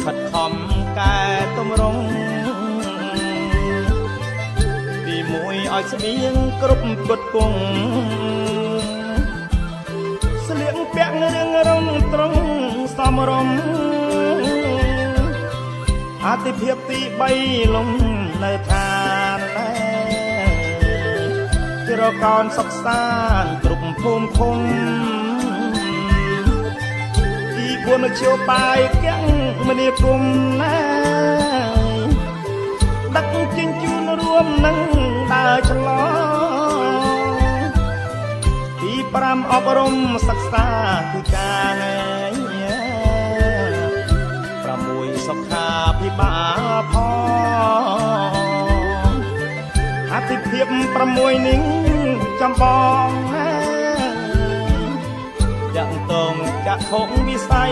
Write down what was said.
ខិតខំកែតម្រង់ទីមួយឲ្យស្បៀងគ្រប់គុតគង់ស្លៀកពាក់រឿងរងត្រង់សមរម្យអាទិភាពទី3លំនៅឋានជារកោនសិក្សាគ្រប់ភូមិឃុំទី4នយោបាយកាំងមនីគុំណាដឹកជញ្ជូនរួមនឹងដើរឆ្លងទី5អប់រំសិក្សាគឺការ6សុខាភិបាលផងអាទិភាព6នេះចំបងយ៉ាងតងចាក់ខុងវិស័យ